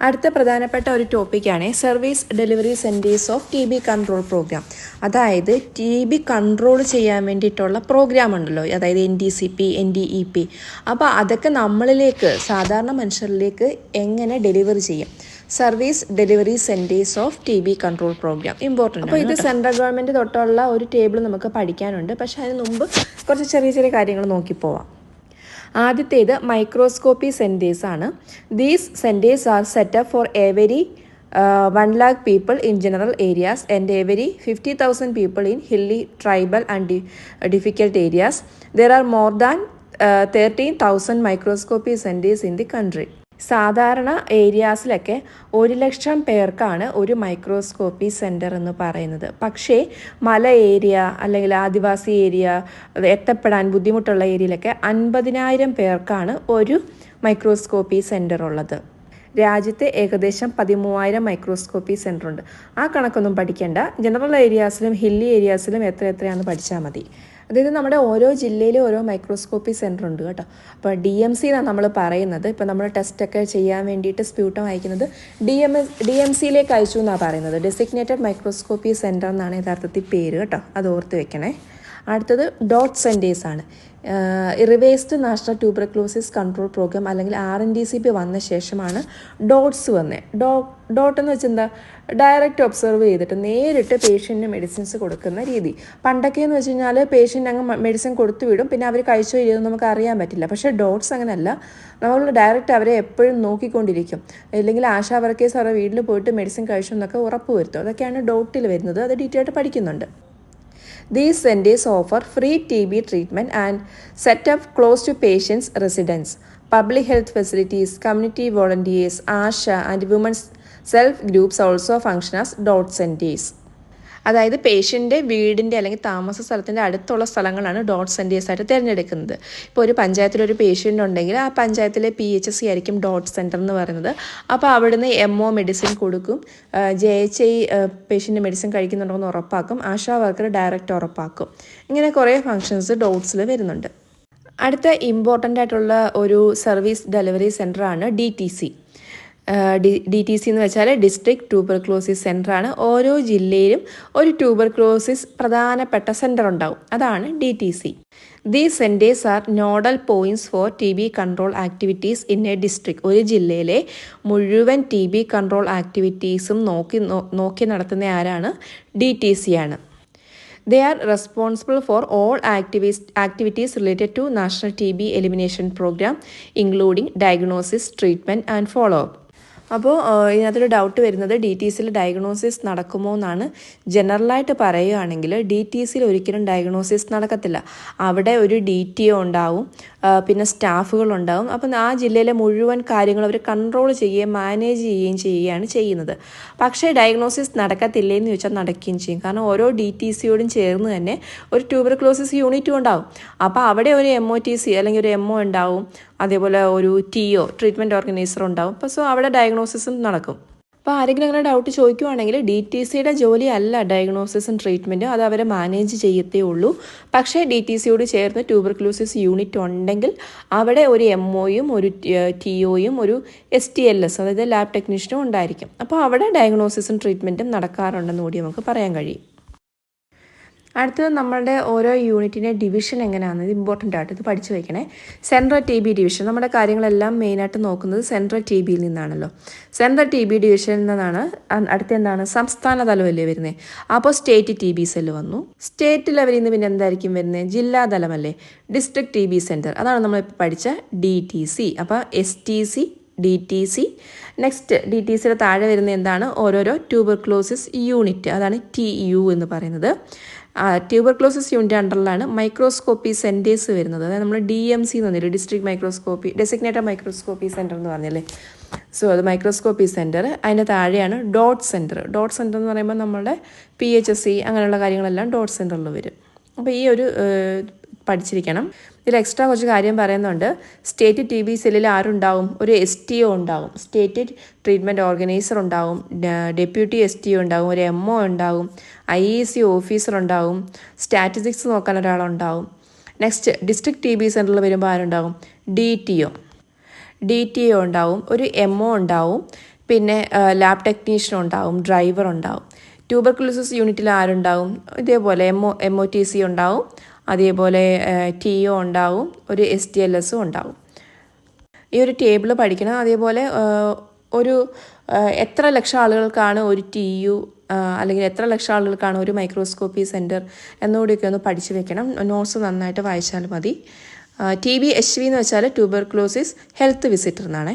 അടുത്ത പ്രധാനപ്പെട്ട ഒരു ടോപ്പിക്കാണ് service delivery centres of T B control program. അതായത് ടി ബി കൺട്രോൾ ചെയ്യാൻ വേണ്ടിയിട്ടുള്ള പ്രോഗ്രാം ഉണ്ടല്ലോ, അതായത് NDCP, NDEP. അപ്പോൾ അതൊക്കെ നമ്മളിലേക്ക്, സാധാരണ മനുഷ്യരിലേക്ക് എങ്ങനെ ഡെലിവറി ചെയ്യും? Service delivery centres of T B control program important. അപ്പോൾ ഇത് സെൻട്രൽ ഗവൺമെൻറ് തൊട്ടുള്ള ഒരു ടേബിൾ നമുക്ക് പഠിക്കാനുണ്ട്. പക്ഷേ അതിന് മുമ്പ് കുറച്ച് ചെറിയ ചെറിയ കാര്യങ്ങൾ നോക്കിപ്പോവാം. ആദ്യത്തേത് മൈക്രോസ്കോപ്പി സെൻറ്റേഴ്സ് ആണ്. These centres R setup for every 1 lakh people in general areas and every 50,000 people in hilly, tribal and difficult areas. There are more than 13,000 microscopy centers in the country. സാധാരണ ഏരിയാസിലൊക്കെ 1,00,000 പേർക്കാണ് ഒരു microscopy centre എന്ന് പറയുന്നത്. പക്ഷേ മല area അല്ലെങ്കിൽ ആദിവാസി area, എത്തപ്പെടാൻ ബുദ്ധിമുട്ടുള്ള ഏരിയയിലൊക്കെ 50,000 പേർക്കാണ് ഒരു മൈക്രോസ്കോപ്പി സെൻറ്റർ ഉള്ളത്. രാജ്യത്ത് ഏകദേശം 13,000 മൈക്രോസ്കോപ്പി സെൻറ്റർ ഉണ്ട്. ആ കണക്കൊന്നും പഠിക്കേണ്ട. ജനറൽ ഏരിയാസിലും ഹില്ലി ഏരിയാസിലും എത്രയാണെന്ന് പഠിച്ചാൽ മതി. അതായത് നമ്മുടെ ഓരോ ജില്ലയിലും ഓരോ മൈക്രോസ്കോപ്പി സെൻറ്റർ ഉണ്ട് കേട്ടോ. അപ്പോൾ DMC എന്നാണ് നമ്മൾ പറയുന്നത്. ഇപ്പോൾ നമ്മൾ ടെസ്റ്റൊക്കെ ചെയ്യാൻ വേണ്ടിയിട്ട് സ്പ്യൂട്ടം അയക്കുന്നത് DMCയിലേക്ക് അയച്ചു എന്നാണ് പറയുന്നത്. ഡെസിഗ്നേറ്റഡ് മൈക്രോസ്കോപ്പി സെൻറ്റർ എന്നാണ് യഥാർത്ഥത്തിൽ പേര് കേട്ടോ. അത് ഓർത്ത് വെക്കണേ. അടുത്തത് ഡോട്ട് സെൻറ്റേഴ്സ് ആണ്. Reversed national tuberculosis control program അല്ലെങ്കിൽ RNDCP വന്ന ശേഷമാണ് ഡോട്ട്സ് വന്നത്. ഡോട്ട് എന്ന് വെച്ചാൽ എന്താ? ഡയറക്റ്റ് ഒബ്സർവ് ചെയ്തിട്ട് നേരിട്ട് പേഷ്യൻറ്റിന് മെഡിസിൻസ് കൊടുക്കുന്ന രീതി. പണ്ടൊക്കെ എന്ന് വെച്ച് കഴിഞ്ഞാൽ പേഷ്യൻ്റ് അങ്ങ് മെഡിസിൻ കൊടുത്തു വിടും, പിന്നെ അവർ കഴിച്ചോ ഇല്ലയോ നമുക്ക് അറിയാൻ പറ്റില്ല. പക്ഷേ ഡോട്ട്സ് അങ്ങനെയല്ല. നമ്മൾ ഡയറക്റ്റ് അവരെ എപ്പോഴും നോക്കിക്കൊണ്ടിരിക്കും. അല്ലെങ്കിൽ ആശാ വർക്കേഴ്സ് അവരുടെ വീട്ടിൽ പോയിട്ട് മെഡിസിൻ കഴിച്ചു എന്നൊക്കെ ഉറപ്പ് വരുത്തും. അതൊക്കെയാണ് ഡോട്ടിൽ വരുന്നത്. അത് ഡീറ്റെയിൽ ആയിട്ട് പഠിക്കുന്നുണ്ട്. These centers offer free TB treatment and set up close to patients' residence. Public health facilities, community volunteers, ASHA and women's self-groups also function as dot centers. അതായത് പേഷ്യൻ്റെ വീടിൻ്റെ അല്ലെങ്കിൽ താമസ സ്ഥലത്തിൻ്റെ അടുത്തുള്ള സ്ഥലങ്ങളാണ് ഡോട്ട് സെൻറ്റേഴ്സായിട്ട് തിരഞ്ഞെടുക്കുന്നത്. ഇപ്പോൾ ഒരു പഞ്ചായത്തിലൊരു പേഷ്യൻ്റ് ഉണ്ടെങ്കിൽ ആ പഞ്ചായത്തിലെ PHC ആയിരിക്കും ഡോട്ട് സെൻറ്റർ എന്ന് പറയുന്നത്. അപ്പോൾ അവിടുന്ന് MO മെഡിസിൻ കൊടുക്കും, JHI പേഷ്യൻ്റ് മെഡിസിൻ കഴിക്കുന്നുണ്ടോ എന്ന് ഉറപ്പാക്കും, ആശാ വർക്കർ ഡയറക്റ്റ് ഉറപ്പാക്കും. ഇങ്ങനെ കുറേ ഫങ്ഷൻസ് ഡോട്ട്സിൽ വരുന്നുണ്ട്. അടുത്ത ഇമ്പോർട്ടൻ്റ് ആയിട്ടുള്ള ഒരു സർവീസ് ഡെലിവറി സെൻറ്ററാണ് DTC. DTC എന്ന് വെച്ചാൽ ഡിസ്ട്രിക്ട് ട്യൂബർക്ലോസിസ് സെൻ്ററാണ്. ഓരോ ജില്ലയിലും ഒരു ട്യൂബർക്ലോസിസ് പ്രധാനപ്പെട്ട സെൻ്റർ ഉണ്ടാവും. അതാണ് DTC. These centres are nodal points for TB control activities in a district. ഒരു ജില്ലയിലെ മുഴുവൻ TB കൺട്രോൾ ആക്ടിവിറ്റീസും നോക്കി നടത്തുന്ന ആരാണ്? DTC ആണ്. They are responsible for all activities related to National TB Elimination Program, including diagnosis, treatment and follow-up. അപ്പോൾ ഇതിനകത്തൊരു ഡൗട്ട് വരുന്നത് DTCയിൽ ഡയഗ്നോസിസ് നടക്കുമോ എന്നാണ്. ജനറലായിട്ട് പറയുകയാണെങ്കിൽ DTCയിൽ ഒരിക്കലും ഡയഗ്നോസിസ് നടക്കത്തില്ല. അവിടെ ഒരു DTO ഉണ്ടാവും, പിന്നെ സ്റ്റാഫുകളുണ്ടാവും. അപ്പം ആ ജില്ലയിലെ മുഴുവൻ കാര്യങ്ങൾ അവർ കൺട്രോൾ ചെയ്യുകയും മാനേജ് ചെയ്യുകയാണ് ചെയ്യുന്നത്. പക്ഷേ ഡയഗ്നോസിസ് നടക്കത്തില്ലേന്ന് ചോദിച്ചാൽ നടക്കുകയും ചെയ്യും. കാരണം ഓരോ DTCയോടും ചേർന്ന് തന്നെ ഒരു ട്യൂബർക്ലോസിസ് യൂണിറ്റും ഉണ്ടാവും. അപ്പോൾ അവിടെ ഒരു MOTC അല്ലെങ്കിൽ ഒരു MO ഉണ്ടാവും, അതേപോലെ ഒരു TO ട്രീറ്റ്മെൻറ്റ് ഓർഗനൈസർ ഉണ്ടാവും. അപ്പോൾ സോ അവിടെ ഡയഗ്നോസിസും നടക്കും. അപ്പോൾ ആരെങ്കിലും അങ്ങനെ ഡൗട്ട് ചോദിക്കുവാണെങ്കിൽ DTCയുടെ ജോലി അല്ല ഡയഗ്നോസിസും ട്രീറ്റ്മെൻറ്റും, അത് അവരെ മാനേജ് ചെയ്യത്തേ ഉള്ളൂ. പക്ഷേ DTCയോട് ചേർന്ന് ട്യൂബർക്ലോസിസ് യൂണിറ്റ് ഉണ്ടെങ്കിൽ അവിടെ ഒരു MOയും ഒരു TOയും ഒരു STLS അതായത് ലാബ് ടെക്നീഷ്യനും ഉണ്ടായിരിക്കും. അപ്പോൾ അവിടെ ഡയഗ്നോസിസും ട്രീറ്റ്മെൻറ്റും നടക്കാറുണ്ടെന്ന് കൂടി നമുക്ക് പറയാൻ കഴിയും. അടുത്തത് നമ്മളുടെ ഓരോ യൂണിറ്റിൻ്റെ ഡിവിഷൻ എങ്ങനെയാണെന്ന് ഇത് ഇമ്പോർട്ടൻ്റ് ആയിട്ട് ഇത് പഠിച്ചു വയ്ക്കണേ. Central TB division. നമ്മുടെ കാര്യങ്ങളെല്ലാം മെയിനായിട്ട് നോക്കുന്നത് സെൻട്രൽ TBയിൽ നിന്നാണല്ലോ. സെൻട്രൽ TB ഡിവിഷനിൽ നിന്നാണ്. അടുത്ത എന്താണ്? സംസ്ഥാന തലമല്ലേ വരുന്നത്. അപ്പോൾ സ്റ്റേറ്റ് TB സെല്ല് വന്നു. സ്റ്റേറ്റ് ലെവലിൽ നിന്ന് പിന്നെ എന്തായിരിക്കും വരുന്നത്? ജില്ലാ തലമല്ലേ, ഡിസ്ട്രിക്ട് TB സെൻറ്റർ. അതാണ് നമ്മളിപ്പോൾ പഠിച്ച DTC. അപ്പോൾ STC, DTC. നെക്സ്റ്റ് DTCയുടെ താഴെ വരുന്ന എന്താണ്? ഓരോരോ ട്യൂബർക്ലോസിസ് യൂണിറ്റ്, അതാണ് TU എന്ന് പറയുന്നത്. ട്യൂബർക്ലോസിസ് യൂണിറ്റ് അണ്ടറിലാണ് മൈക്രോസ്കോപ്പി സെൻറ്റേഴ്സ് വരുന്നത്. അതായത് നമ്മൾ DMC എന്ന് പറഞ്ഞില്ലേ, district microscopy designated microscopy centre എന്ന് പറഞ്ഞല്ലേ. സോ അത് മൈക്രോസ്കോപ്പി സെൻറ്റർ. അതിൻ്റെ താഴെയാണ് ഡോട്ട് സെൻറ്റർ. ഡോട്ട് സെൻറ്റർ എന്ന് പറയുമ്പോൾ നമ്മളുടെ PHC അങ്ങനെയുള്ള കാര്യങ്ങളെല്ലാം ഡോട്ട് സെൻറ്ററിൽ വരും. അപ്പോൾ ഈ ഒരു പഠിച്ചിരിക്കണം. ഇതിൽ എക്സ്ട്രാ കുറച്ച് കാര്യം പറയുന്നുണ്ട്. സ്റ്റേറ്റ് TB സെല്ലിൽ ആരുണ്ടാവും? ഒരു STO ഉണ്ടാവും, സ്റ്റേറ്റ് ട്രീറ്റ്മെൻറ്റ് ഓർഗനൈസർ ഉണ്ടാവും, ഡെപ്യൂട്ടി STO ഉണ്ടാവും, ഒരു MO ഉണ്ടാവും, IEC ഓഫീസർ ഉണ്ടാവും, സ്റ്റാറ്റിസ്റ്റിക്സ് നോക്കാൻ ഒരാളുണ്ടാവും. നെക്സ്റ്റ് ഡിസ്ട്രിക്ട് TB സെൻറ്ററിൽ വരുമ്പോൾ ആരുണ്ടാവും? DTO ഉണ്ടാവും, ഒരു MO ഉണ്ടാവും, പിന്നെ ലാബ് ടെക്നീഷ്യൻ ഉണ്ടാവും, ഡ്രൈവർ ഉണ്ടാവും. ട്യൂബർകുലോസിസ് യൂണിറ്റിൽ ആരുണ്ടാവും? ഇതേപോലെ MOTC ഉണ്ടാവും, അതേപോലെ TO ഉണ്ടാവും, ഒരു STLSും ഉണ്ടാവും. ഈ ഒരു ടേബിൾ പഠിക്കണം. അതേപോലെ ഒരു എത്ര ലക്ഷം ആളുകൾക്കാണ് ഒരു TU അല്ലെങ്കിൽ എത്ര ലക്ഷം ആളുകൾക്കാണ് ഒരു മൈക്രോസ്കോപ്പി സെൻറ്റർ എന്നുകൂടിയൊക്കെ ഒന്ന് പഠിച്ചു വെക്കണം. നോട്ട്സ് നന്നായിട്ട് വായിച്ചാൽ മതി. TB HV എന്ന് വെച്ചാൽ ട്യൂബർകുലോസിസ് ഹെൽത്ത് വിസിറ്റർ എന്നാണേ.